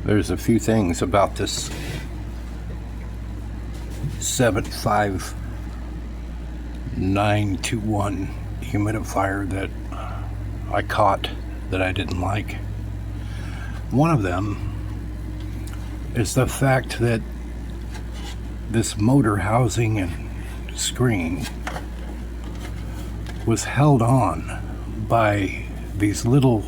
There's a few things about this 75921 humidifier that I caught that I didn't like. One of them is the fact that this motor housing and screen was held on by these little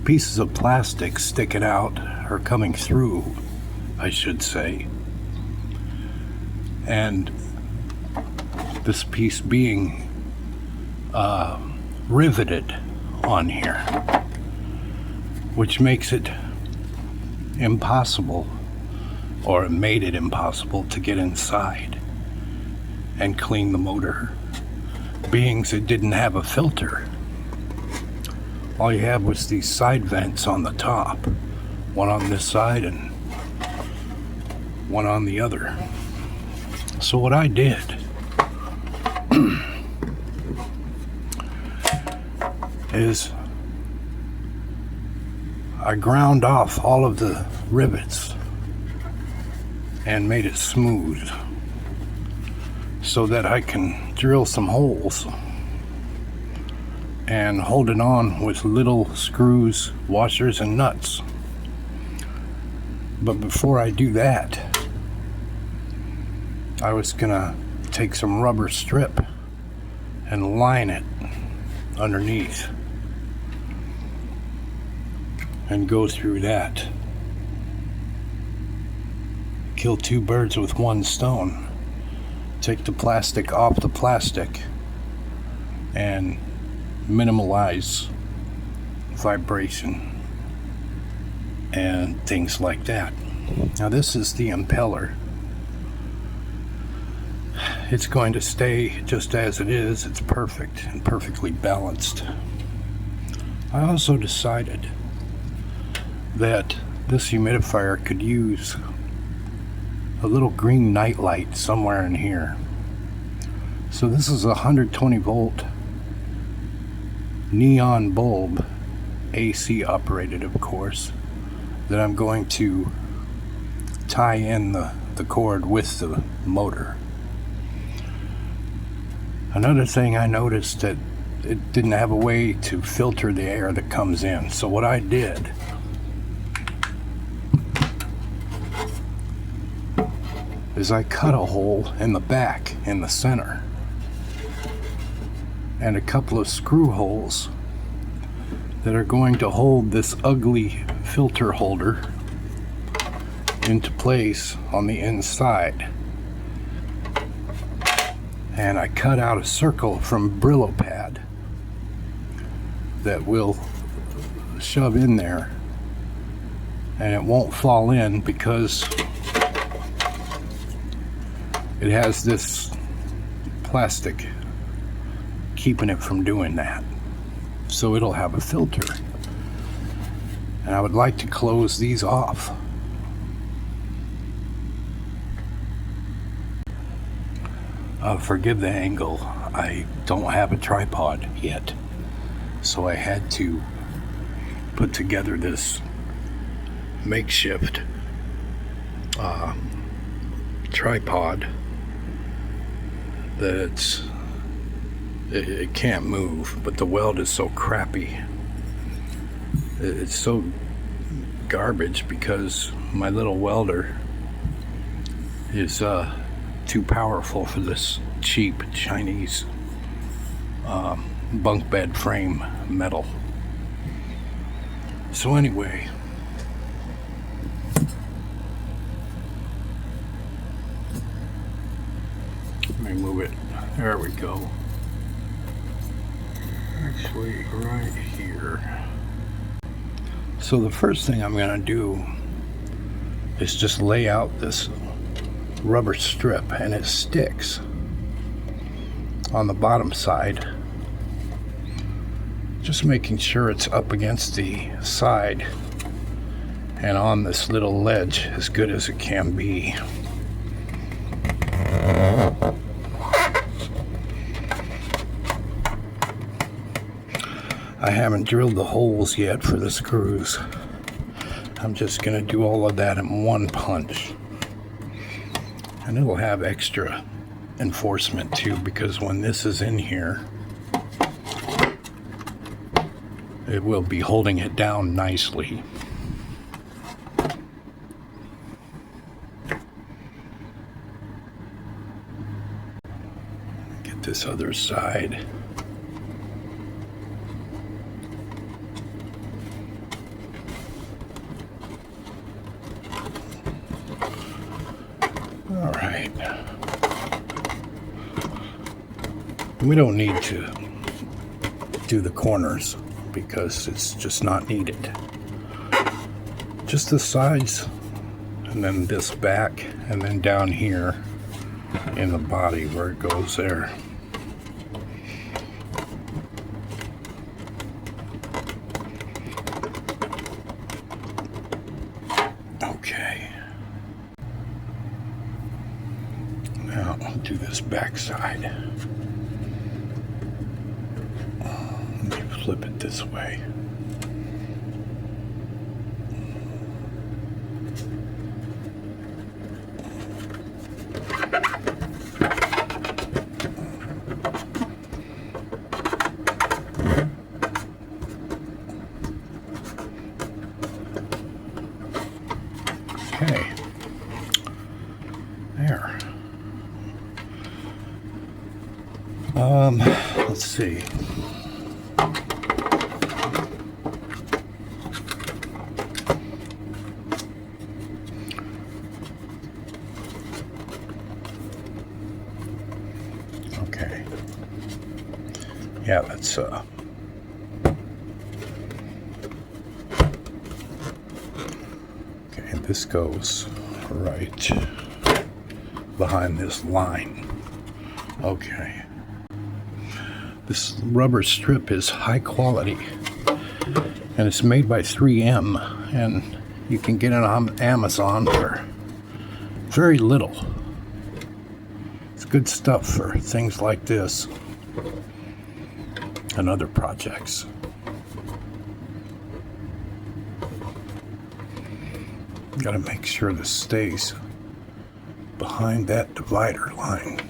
pieces of plastic sticking out, or coming through, I should say, and this piece being riveted on here, which makes it impossible, or it made it impossible to get inside and clean the motor, being it didn't have a filter. All you had was these side vents on the top, one on this side and one on the other. So what I did is I ground off all of the rivets and made it smooth so that I can drill some holes and hold it on with little screws, washers, and nuts. But before I do that, I was gonna take some rubber strip and line it underneath and go through that. Kill two birds with one stone. Take the plastic off the plastic and minimize vibration and things like that. Now this is the impeller. It's going to stay just as it is. It's perfect and perfectly balanced. I also decided that this humidifier could use a little green nightlight somewhere in here. So this is a 120 volt neon bulb, AC operated of course, that I'm going to tie in the cord with the motor. Another thing I noticed that it didn't have a way to filter the air that comes in. So what I did is I cut a hole in the back, in the center, and a couple of screw holes that are going to hold this ugly filter holder into place on the inside. And I cut out a circle from Brillo pad that will shove in there, and it won't fall in because it has this plastic keeping it from doing that. So it'll have a filter. And I would like to close these off. Forgive the angle. I don't have a tripod yet. So I had to put together this makeshift tripod that it can't move, but the weld is so crappy. It's so garbage because my little welder is too powerful for this cheap Chinese bunk bed frame metal. So anyway, let me move it. There we go. Actually, right here. So the first thing I'm going to do is just lay out this rubber strip, and it sticks on the bottom side, just making sure it's up against the side and on this little ledge as good as it can be. I haven't drilled the holes yet for the screws. I'm just going to do all of that in one punch. And it'll have extra enforcement too, because when this is in here, it will be holding it down nicely. Get this other side. All right. We don't need to do the corners because it's just not needed. Just the sides, and then this back, and then down here in the body where it goes there. Okay. Now I'll do this back side. Let me flip it this way. Okay. There. Let's see. Okay. Yeah, that's okay, this goes right behind this line. Okay. This rubber strip is high quality, and it's made by 3M, and you can get it on Amazon for very little. It's good stuff for things like this and other projects. Got to make sure this stays behind that divider line.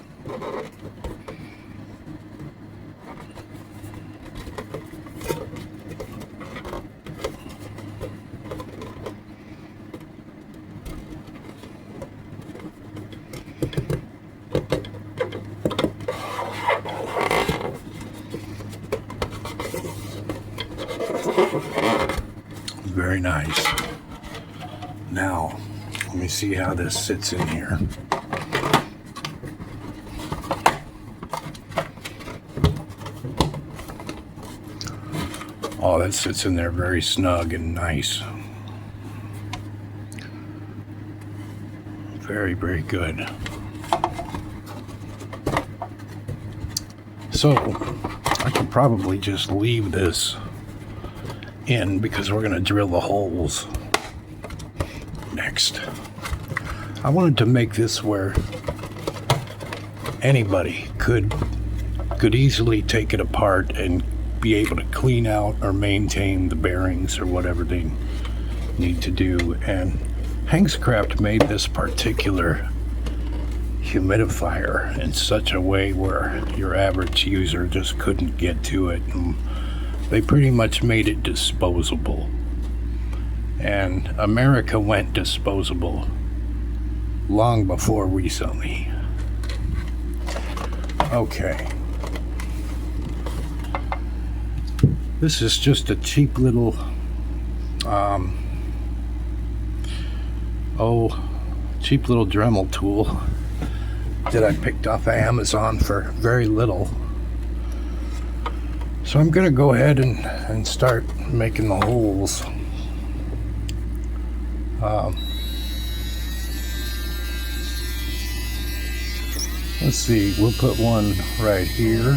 Very nice. Now, let me see how this sits in here. Oh, that sits in there very snug and nice. Very, very good. So, I could probably just leave this in because we're going to drill the holes next. I wanted to make this where anybody could easily take it apart and be able to clean out or maintain the bearings or whatever they need to do. And Hankscraft made this particular humidifier in such a way where your average user just couldn't get to it. And they pretty much made it disposable. And America went disposable long before recently. Okay. This is just a cheap little, cheap little Dremel tool that I picked off of Amazon for very little. So I'm going to go ahead and start making the holes. Let's see, we'll put one right here.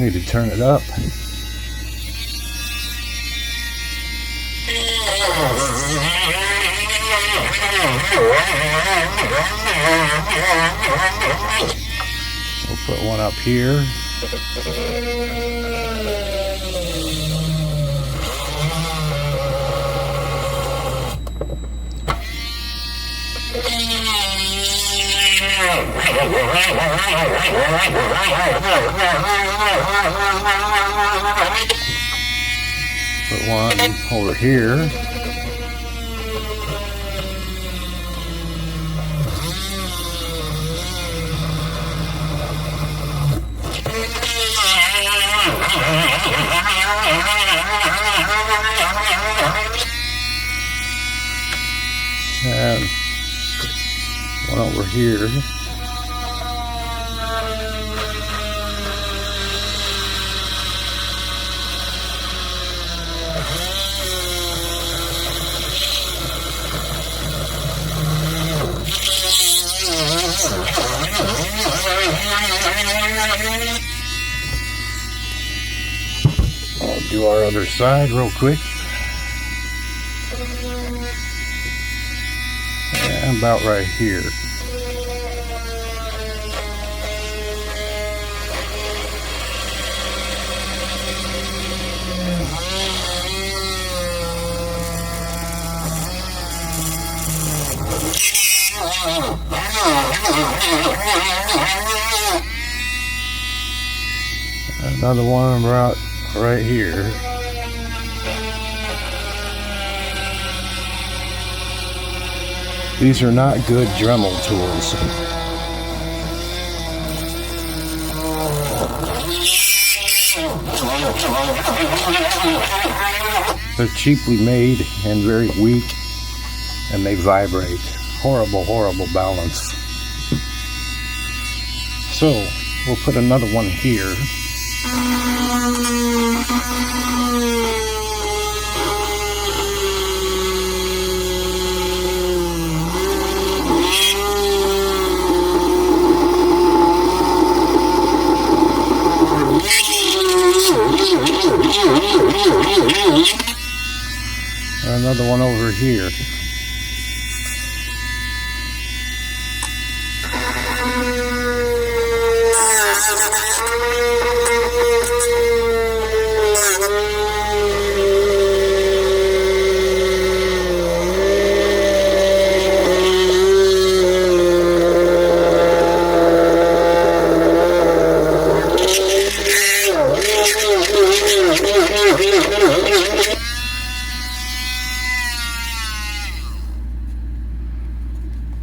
Need to turn it up. We'll put one up here. Put one over here. And one over here. I'll do our other side real quick. And about right here. Another one about right here. These are not good Dremel tools. They're cheaply made and very weak, and they vibrate. Horrible, horrible balance. So, we'll put another one here. Another one over here.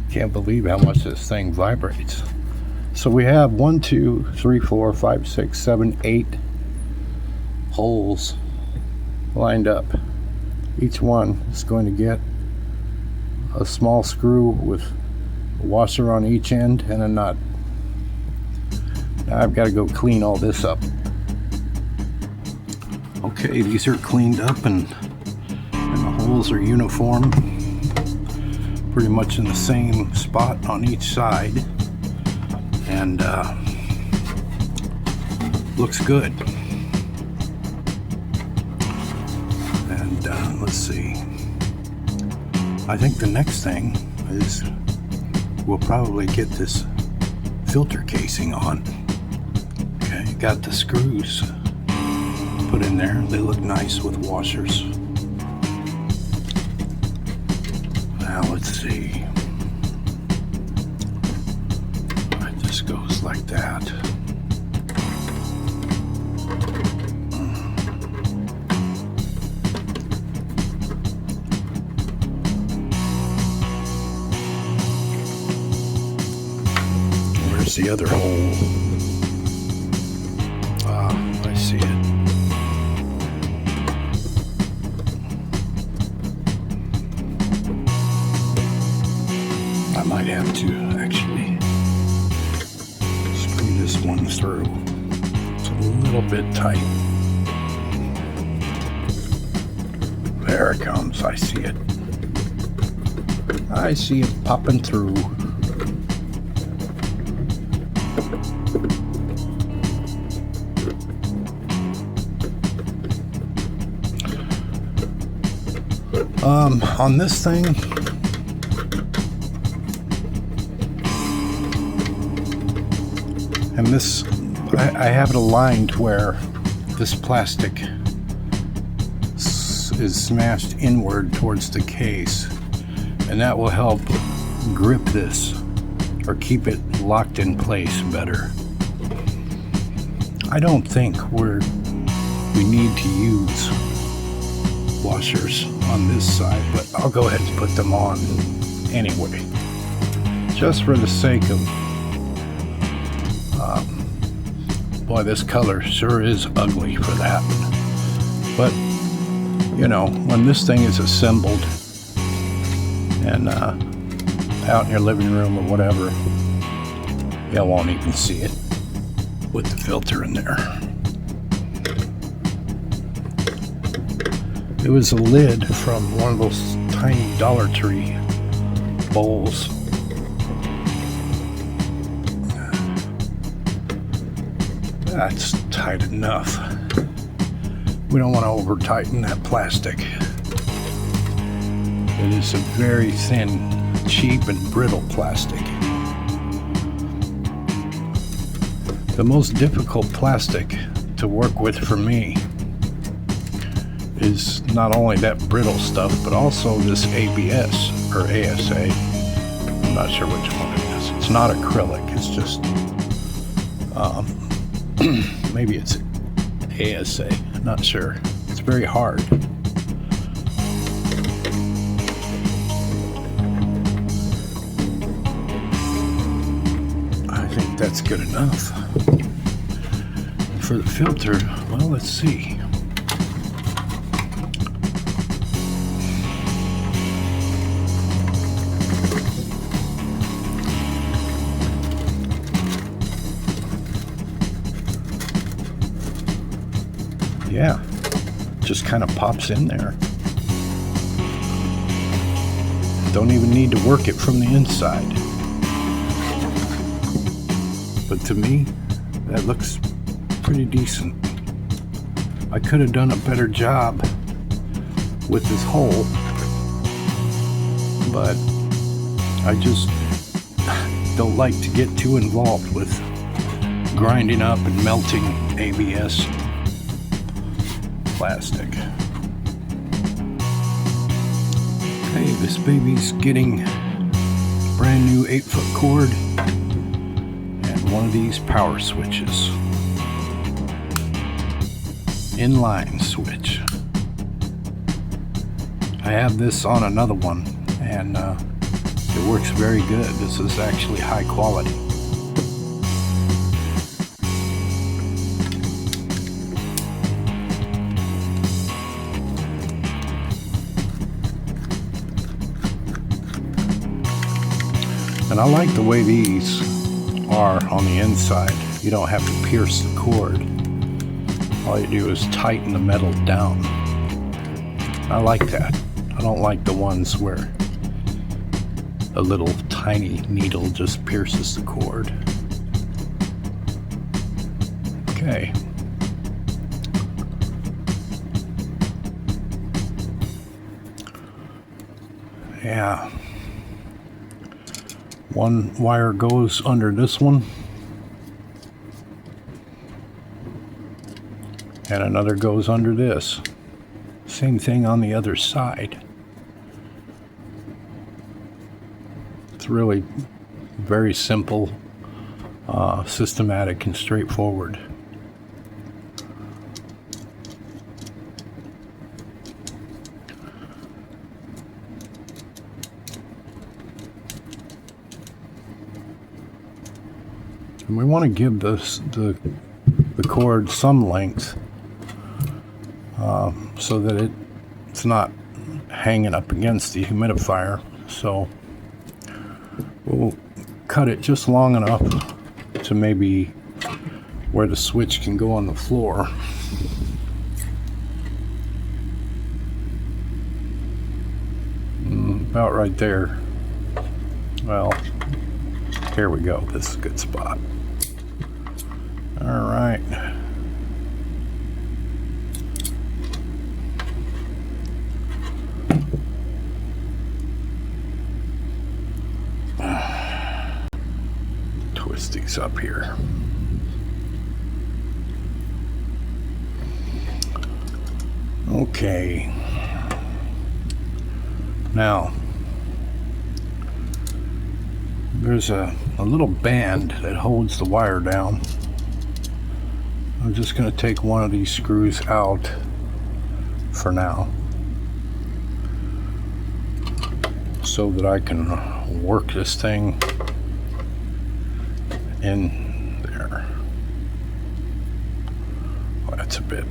Can't believe how much this thing vibrates. So we have 1, 2, 3, 4, 5, 6, 7, 8 holes lined up. Each one is going to get a small screw with a washer on each end and a nut. Now I've got to go clean all this up. Okay, these are cleaned up and the holes are uniform. Pretty much in the same spot on each side, and looks good. And let's see, I think the next thing is we'll probably get this filter casing on. Okay, got the screws put in there. They look nice with washers. Now let's see. Right, this goes like that. Where's the other hole? Ah, I see it. I might have to actually screw this one through. It's a little bit tight. There it comes. I see it. I see it popping through. On this thing, and this, I have it aligned where this plastic is smashed inward towards the case, and that will help grip this or keep it locked in place better. I don't think we need to use washers on this side, but I'll go ahead and put them on anyway, just for the sake of boy, this color sure is ugly for that. But you know, when this thing is assembled and out in your living room or whatever, you won't even see it with the filter in there. It was a lid from one of those tiny Dollar Tree bowls. That's tight enough. We don't want to over tighten that plastic. It is a very thin, cheap and brittle plastic. The most difficult plastic to work with for me is not only that brittle stuff, but also this ABS or ASA. I'm not sure which one it is. It's not acrylic, it's just maybe it's ASA, I'm not sure. It's very hard. I think that's good enough. For the filter, well, let's see. Yeah, just kind of pops in there. Don't even need to work it from the inside. But to me, that looks pretty decent. I could have done a better job with this hole, but I just don't like to get too involved with grinding up and melting ABS plastic. Okay, this baby's getting a brand new 8-foot cord and one of these power switches. Inline switch. I have this on another one and it works very good. This is actually high quality. And I like the way these are on the inside. You don't have to pierce the cord. All you do is tighten the metal down. I like that. I don't like the ones where a little tiny needle just pierces the cord. Okay. Yeah. One wire goes under this one, and another goes under this. Same thing on the other side. It's really very simple, systematic, and straightforward. And we want to give this the cord some length so that it's not hanging up against the humidifier. So we'll cut it just long enough to maybe where the switch can go on the floor. About right there. Well, here we go. This is a good spot. All right. twist these up here. Okay. Now, there's a little band that holds the wire down. I'm just going to take one of these screws out for now, so that I can work this thing in there. Well, that's a bit,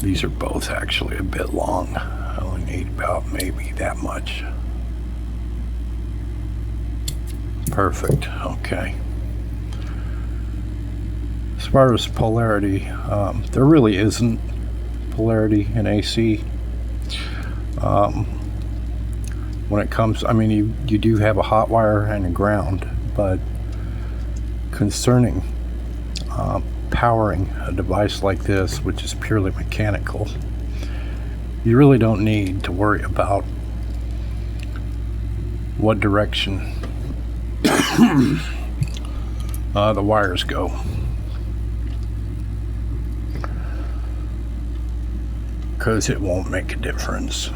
these are both actually a bit long. I only need about maybe that much. Perfect, okay. As far as polarity, there really isn't polarity in AC. When it comes, I mean, you do have a hot wire and a ground, but concerning powering a device like this, which is purely mechanical, you really don't need to worry about what direction the wires go. Because it won't make a difference.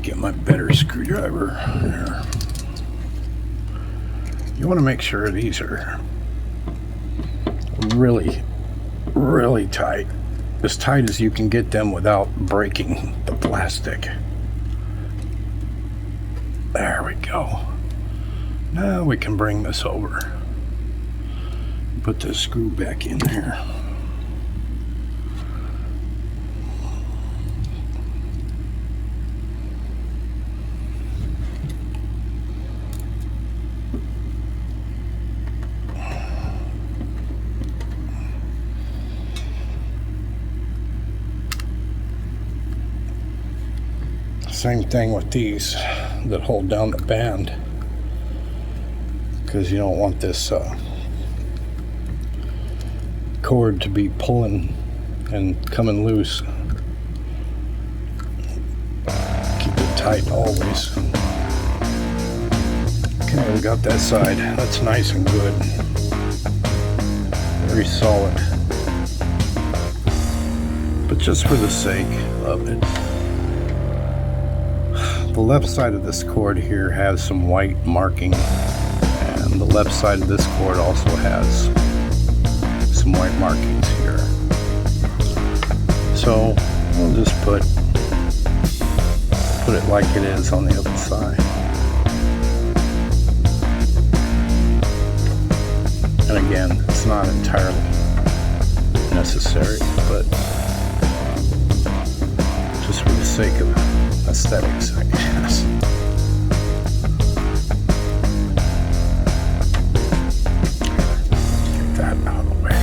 Get my better screwdriver here. You want to make sure these are really, really tight. As tight as you can get them without breaking the plastic. There we go. Now we can bring this over. Put this screw back in there. Same thing with these that hold down the band, because you don't want this cord to be pulling and coming loose. Keep it tight always. Okay, we got that side. That's nice and good. Very solid. But just for the sake of it, the left side of this cord here has some white marking, and the left side of this cord also has some white markings here. So we'll just put it like it is on the other side. And again, it's not entirely necessary, but just for the sake of aesthetics, I guess. Get that out of the way.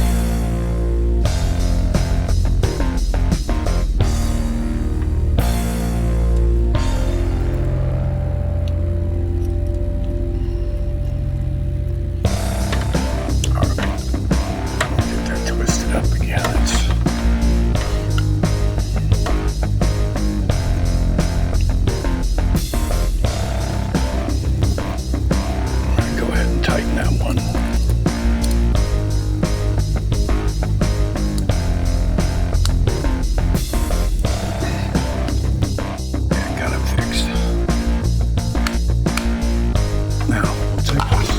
All right. Get that twisted up again. Tighten that one. Yeah, got it fixed. Now, we'll take this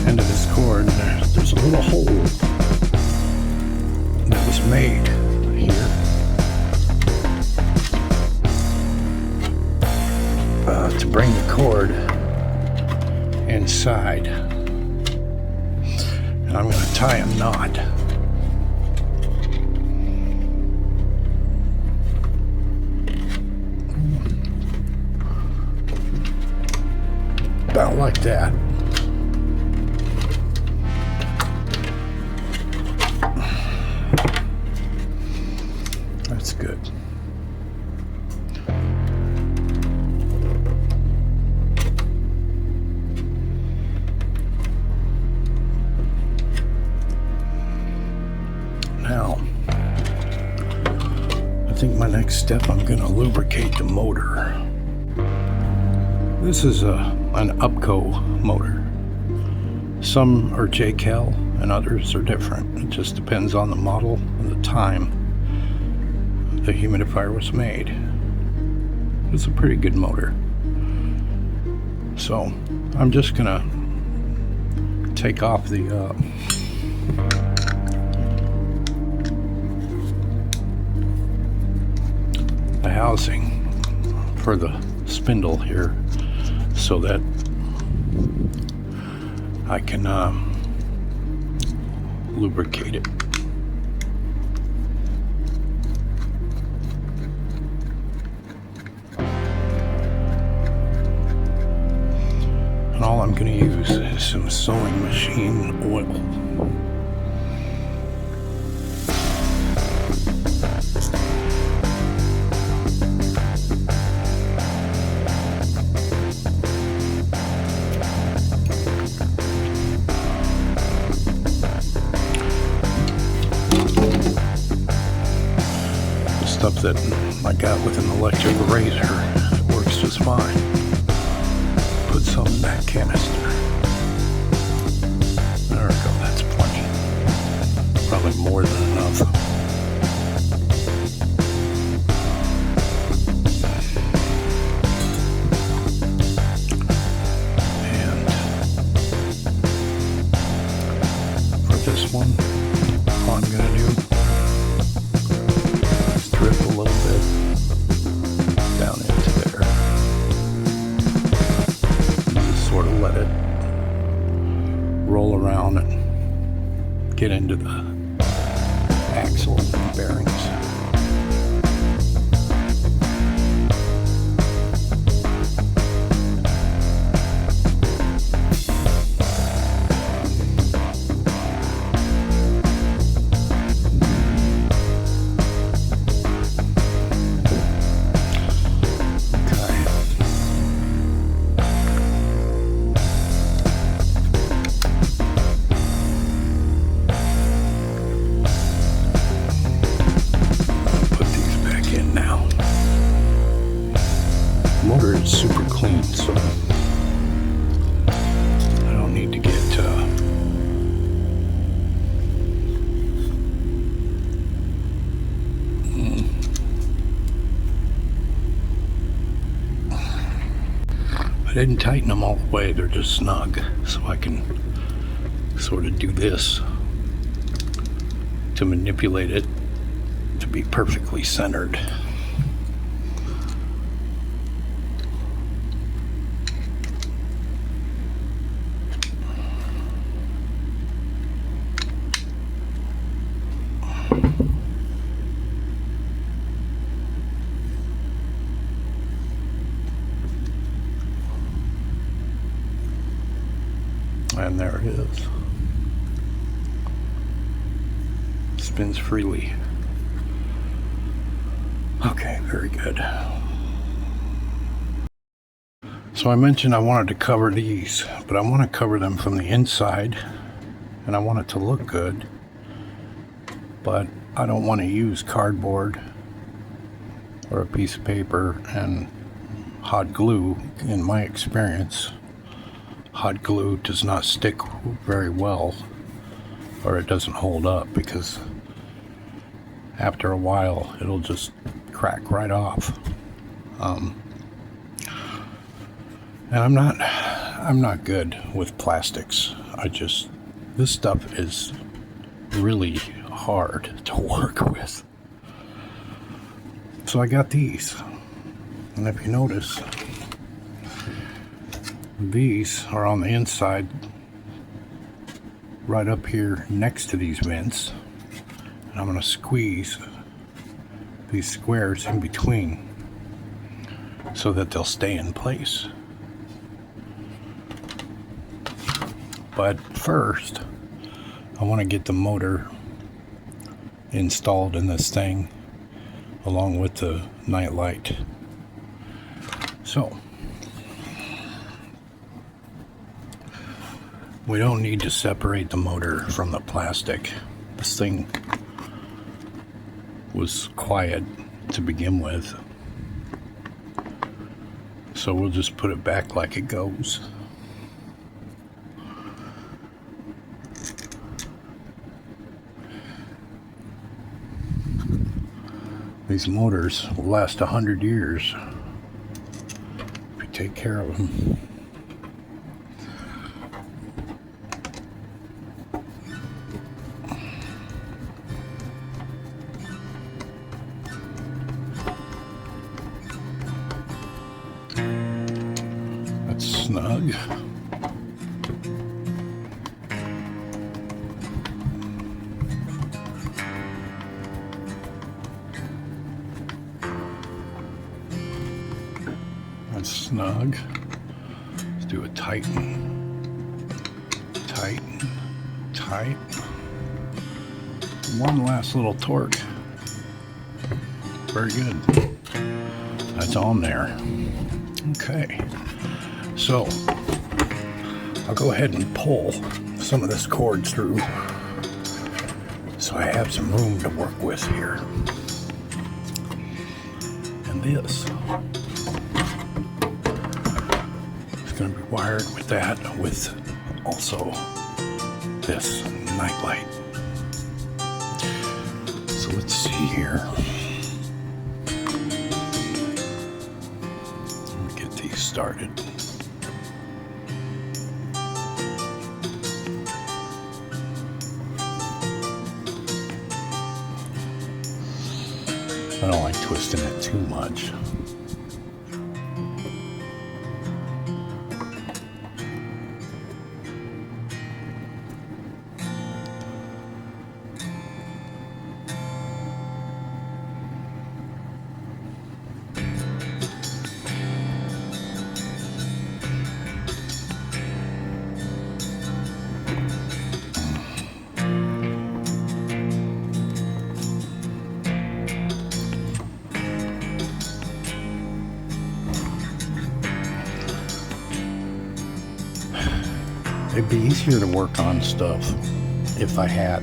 end of this cord. There's a little hole that was made here to bring the cord inside, and I'm going to tie a knot. About like that. That's good. step, I'm going to lubricate the motor. This is an Upco motor. Some are JCal and others are different. It just depends on the model and the time the humidifier was made. It's a pretty good motor. So I'm just going to take off the housing for the spindle here so that I can lubricate it. And all I'm going to use is some sewing machine oil. Stuff that I got with an electric razor works just fine. Put some in that canister. There we go, that's plenty. Probably more than enough. And for this one, all I'm gonna do, drip a little bit down into there. Just sort of let it roll around and get into the axle and bearings. Motor is super clean, so I don't need to get I didn't tighten them all the way, they're just snug, so I can sort of do this to manipulate it to be perfectly centered. And there it is. Spins freely. Okay, very good. So I mentioned I wanted to cover these, but I want to cover them from the inside, and I want it to look good, but I don't want to use cardboard or a piece of paper and hot glue. In my experience, hot glue does not stick very well, or it doesn't hold up, because after a while it'll just crack right off. And I'm not good with plastics. This stuff is really hard to work with. So I got these, and if you notice, these are on the inside, right up here next to these vents, and I'm going to squeeze these squares in between so that they'll stay in place. But first, I want to get the motor installed in this thing along with the night light. So we don't need to separate the motor from the plastic. This thing was quiet to begin with. So we'll just put it back like it goes. These motors will last 100 years if you take care of them. That's snug. Snug. Let's do a tighten, tighten, tight. One last little torque. Very good. That's on there. Okay. So I'll go ahead and pull some of this cord through so I have some room to work with here. And this going to be wired with that, with also this night light. So let's see here. Let me get these started. I don't like twisting it too much. It'd be easier to work on stuff if I had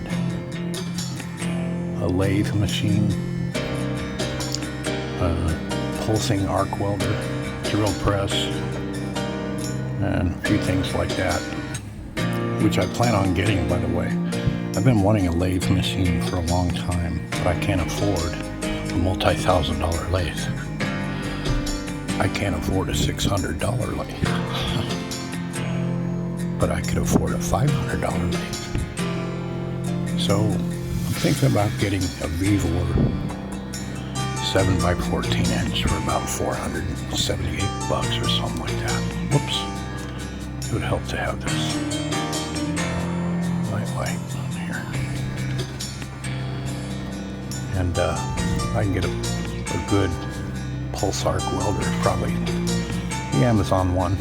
a lathe machine, a pulsing arc welder, drill press, and a few things like that, which I plan on getting, by the way. I've been wanting a lathe machine for a long time, but I can't afford a multi-$1,000 lathe. I can't afford a $600 lathe. But I could afford a $500 lathe. So I'm thinking about getting a Vevor 7x14 inch for about $478 or something like that. Whoops. It would help to have this night light on here. And I can get a good pulse arc welder, probably the Amazon one,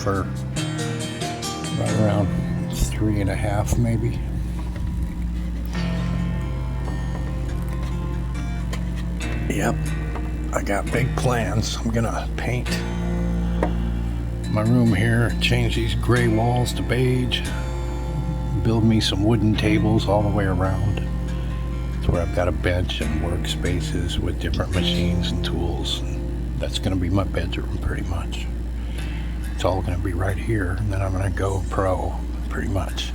for right around 3.5 maybe. Yep, I got big plans. I'm gonna paint my room here, change these gray walls to beige, build me some wooden tables all the way around. It's where I've got a bench and workspaces with different machines and tools. That's gonna be my bedroom pretty much. It's all going to be right here, and then I'm going to go pro, pretty much.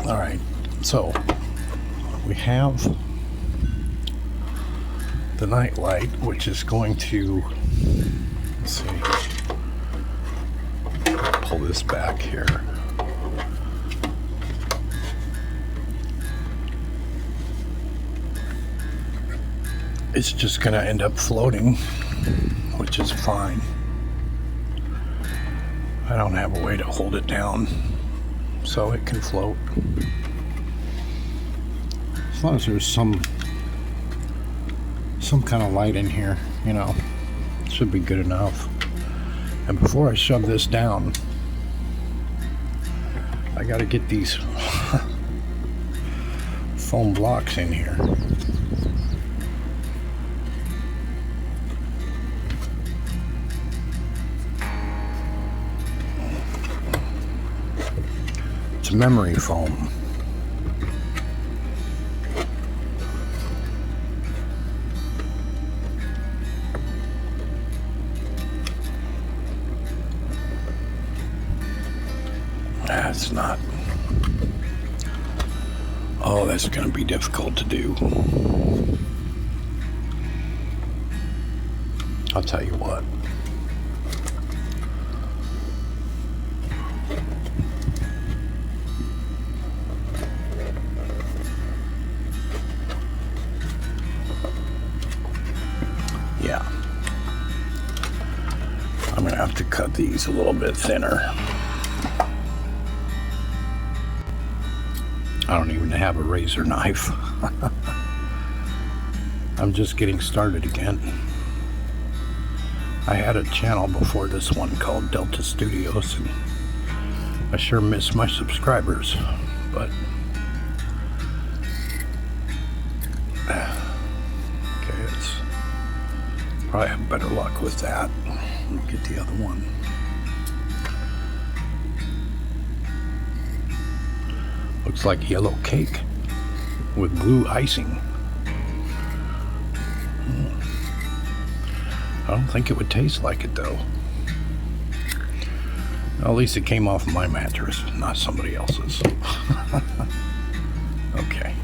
All right, so we have the night light, which is going to, let's see, pull this back here. It's just going to end up floating, which is fine. I don't have a way to hold it down so it can float. As long as there's some kind of light in here, you know, it should be good enough. And before I shove this down, I gotta get these foam blocks in here. It's memory foam. That's not. Oh, that's going to be difficult to do. I'll tell you what. Yeah. I'm going to have to cut these a little bit thinner. I don't even have a razor knife. I'm just getting started again. I had a channel before this one called Delta Studios, and I sure miss my subscribers, but okay, it's probably have better luck with that. Let me get the other one. Looks like yellow cake with blue icing. I don't think it would taste like it though. Well, at least it came off my mattress, not somebody else's. Okay.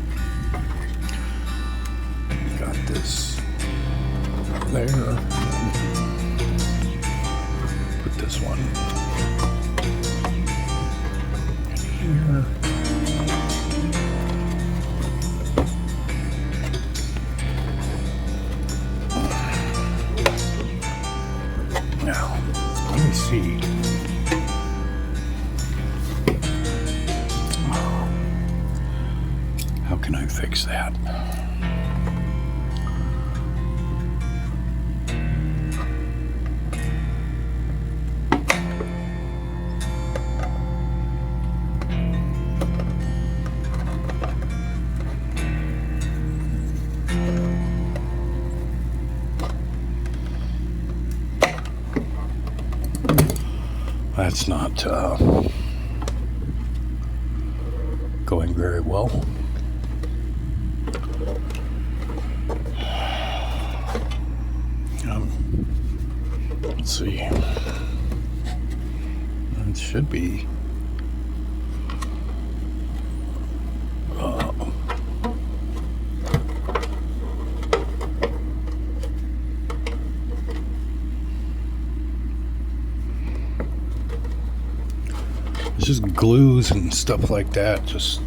Got this there. Put this one in here. Now, let me see. How can I fix that? That's not going very well. Let's see. It should be. It's just glues and stuff like that, just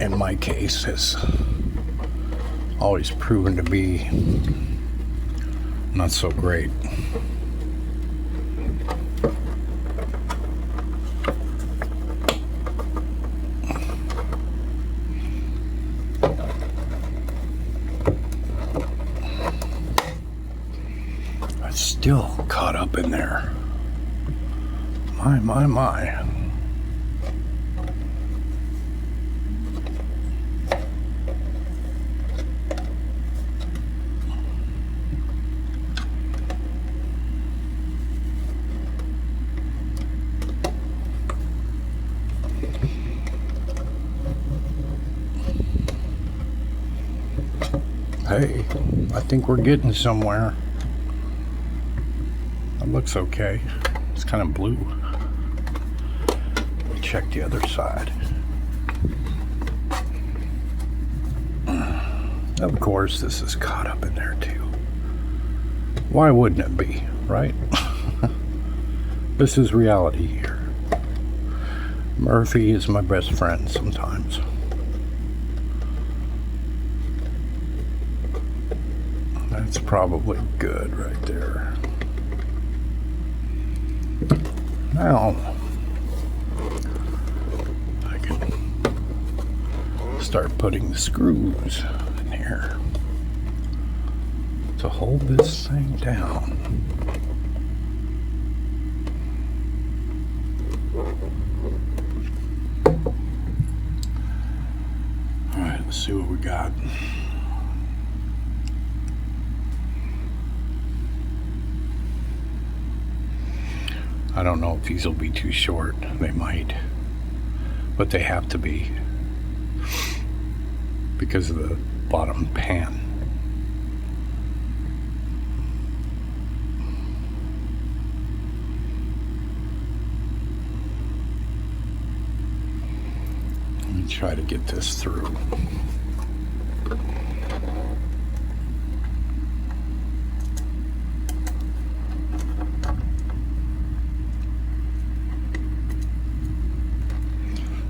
in my case, has always proven to be not so great. It's still caught up in there. My. Hey, I think we're getting somewhere. That looks okay. It's kind of blue. Let me check the other side. Of course, this is caught up in there too. Why wouldn't it be, right? This is reality here. Murphy is my best friend sometimes. That's probably good right there. Now, I can start putting the screws in here to hold this thing down. All right, let's see what we got. I don't know if these will be too short. They might, but they have to be because of the bottom pan. Try to get this through.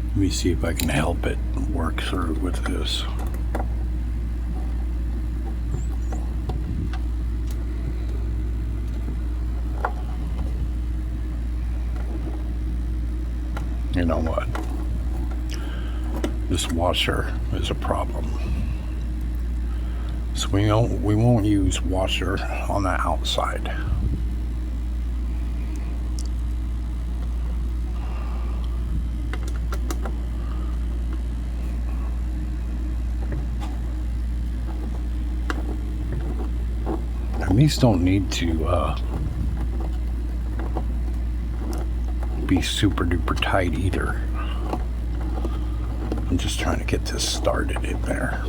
Let me see if I can help it work through with this. You know what? This washer is a problem. So we won't use washer on the outside. And these don't need to be super duper tight either. I'm just trying to get this started in there.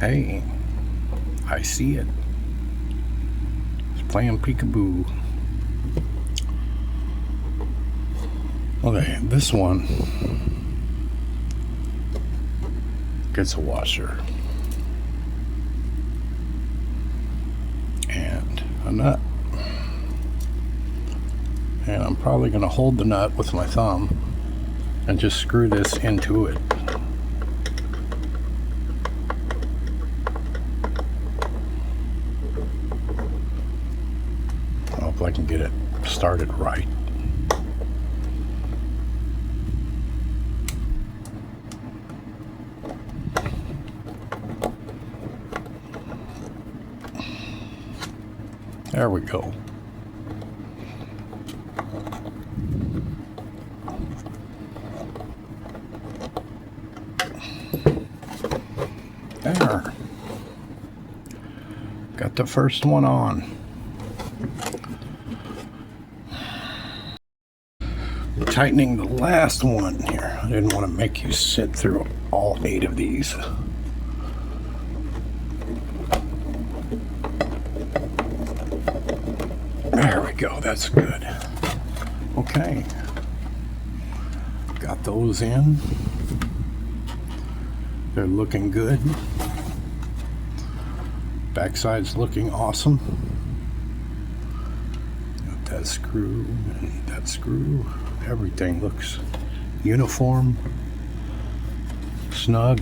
Hey, I see it. It's playing peekaboo. Okay, this one gets a washer and a nut. And I'm probably going to hold the nut with my thumb and just screw this into it. If I can get it started right. There we go. There. Got the first one on. Tightening the last one here. I didn't want to make you sit through all 8 of these. There we go, that's good. Okay. Got those in. They're looking good. Backside's looking awesome. Got that screw and that screw. Everything looks uniform, snug,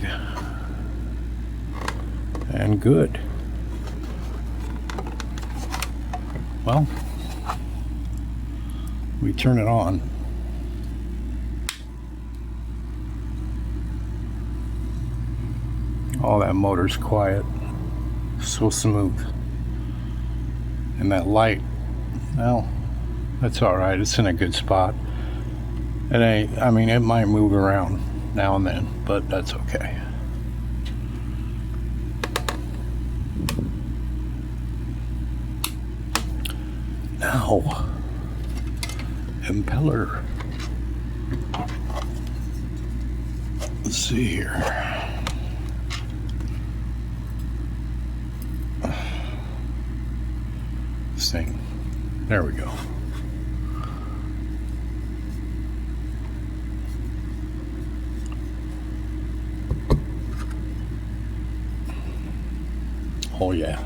and good. Well, we turn it on. Oh, that motor's quiet. So smooth. And that light, well, that's all right. It's in a good spot. I mean, it might move around now and then, but that's okay. Now, impeller. Let's see here. This thing. There we go. Oh yeah.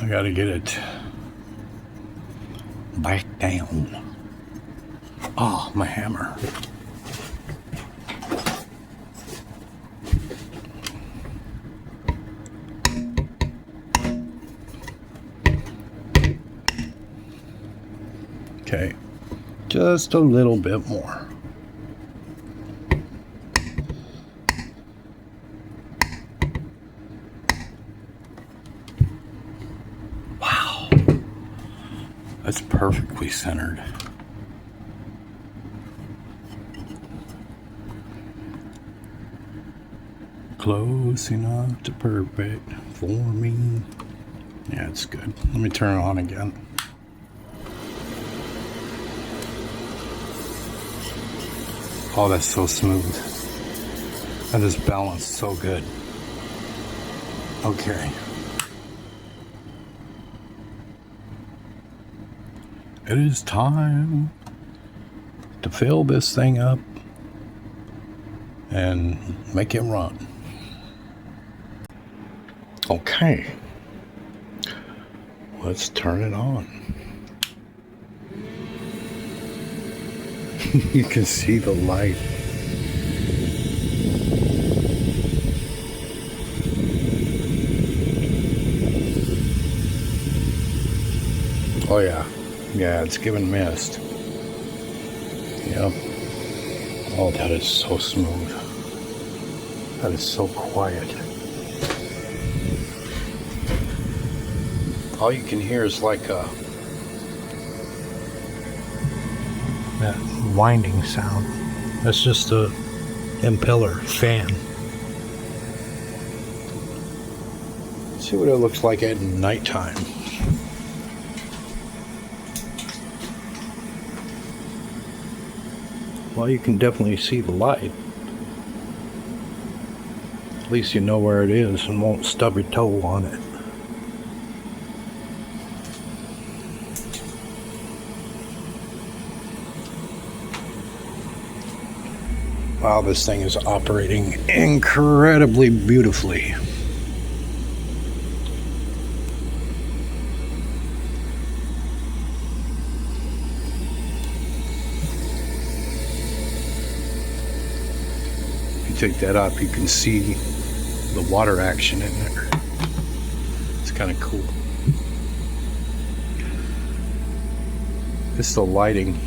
I gotta get it back down. Oh, my hammer. Okay, just a little bit more. perfectly centered. Close enough to perfect for me. Yeah, it's good. Let me turn it on again. Oh, that's so smooth. That is balanced so good. Okay. It is time to fill this thing up and make it run. Okay. Let's turn it on. You can see the light. Oh yeah. Yeah, it's giving mist. Yep. Oh, that is so smooth. That is so quiet. All you can hear is like that winding sound. That's just a impeller fan. Let's see what it looks like at nighttime. Well, you can definitely see the light. At least you know where it is and won't stub your toe on it. Wow, this thing is operating incredibly beautifully. If you take that up, you can see the water action in there. It's kind of cool. It's the lighting.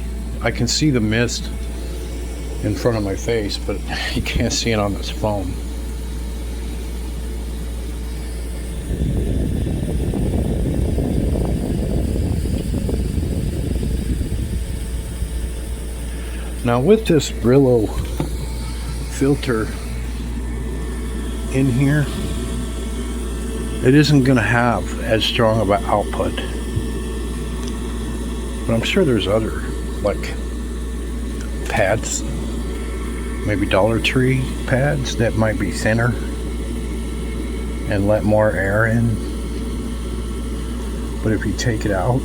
I can see the mist in front of my face, but you can't see it on this phone. Now with this Brillo filter in here, it isn't going to have as strong of an output, but I'm sure there's other like pads, maybe Dollar Tree pads that might be thinner and let more air in. But if you take it out,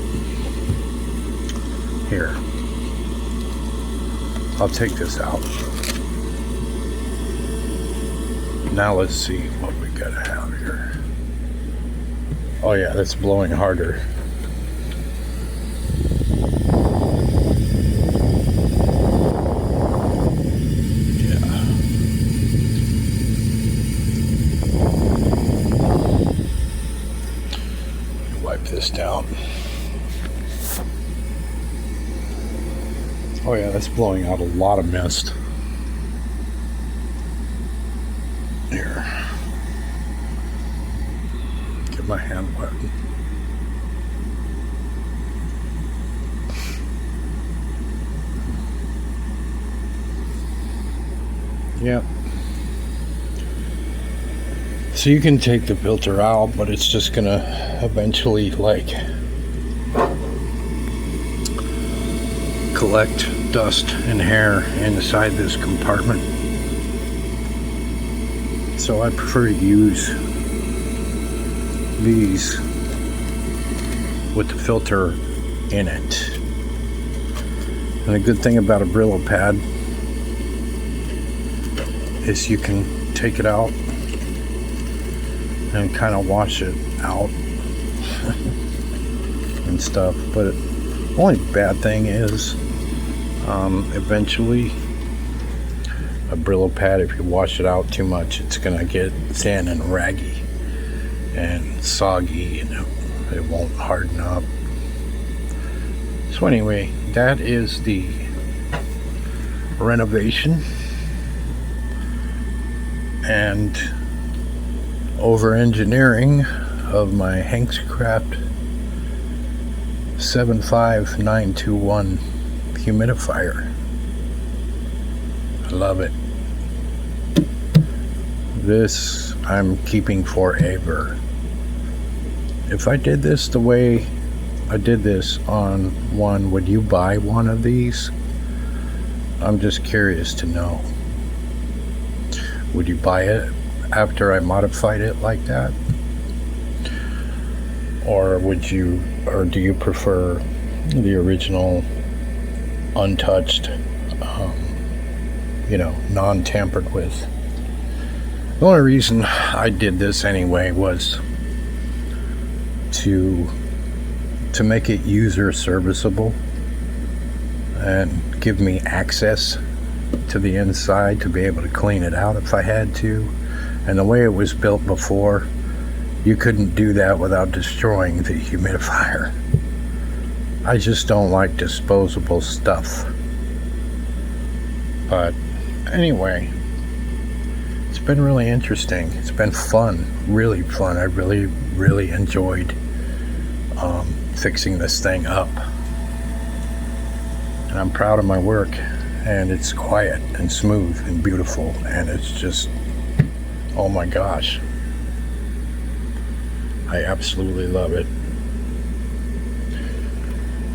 here, I'll take this out. Now let's see what we gotta have here. Oh yeah, that's blowing harder. This down. Oh yeah, that's blowing out a lot of mist. Here. Get my hand wet. Yep. So you can take the filter out, but it's just gonna eventually like collect dust and hair inside this compartment. So I prefer to use these with the filter in it. And a good thing about a Brillo pad is you can take it out and kind of wash it out and stuff. But the only bad thing is eventually a Brillo pad, if you wash it out too much, it's gonna get thin and raggy and soggy, and it won't harden up. So anyway, that is the Renovation and over engineering of my Hankscraft 75921 humidifier. I love it. This I'm keeping forever. If I did this the way I did this on one, would you buy one of these? I'm just curious to know. Would you buy it after I modified it like that? Or do you prefer the original untouched, non-tampered with? The only reason I did this anyway was to make it user serviceable and give me access to the inside to be able to clean it out if I had to. And the way it was built before, you couldn't do that without destroying the humidifier. I just don't like disposable stuff. But anyway, it's been really interesting. It's been fun, really fun. I really, really enjoyed fixing this thing up. And I'm proud of my work. And it's quiet and smooth and beautiful. And it's just, oh my gosh. I absolutely love it.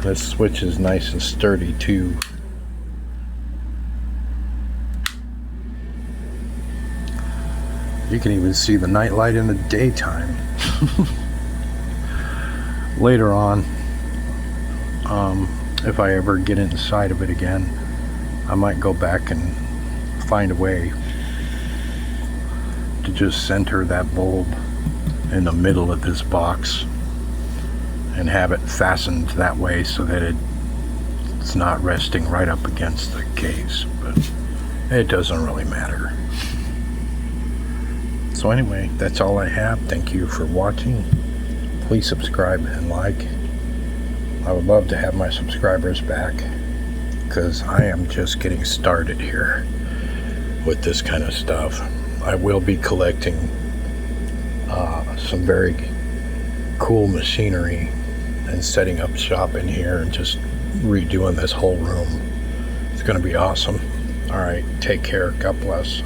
This switch is nice and sturdy too. You can even see the night light in the daytime. Later on, if I ever get inside of it again, I might go back and find a way to just center that bulb in the middle of this box and have it fastened that way so that it's not resting right up against the case, but it doesn't really matter. So anyway, that's all I have. Thank you for watching. Please subscribe and like. I would love to have my subscribers back, because I am just getting started here with this kind of stuff. I will be collecting some very cool machinery and setting up shop in here and just redoing this whole room. It's going to be awesome. All right, take care. God bless.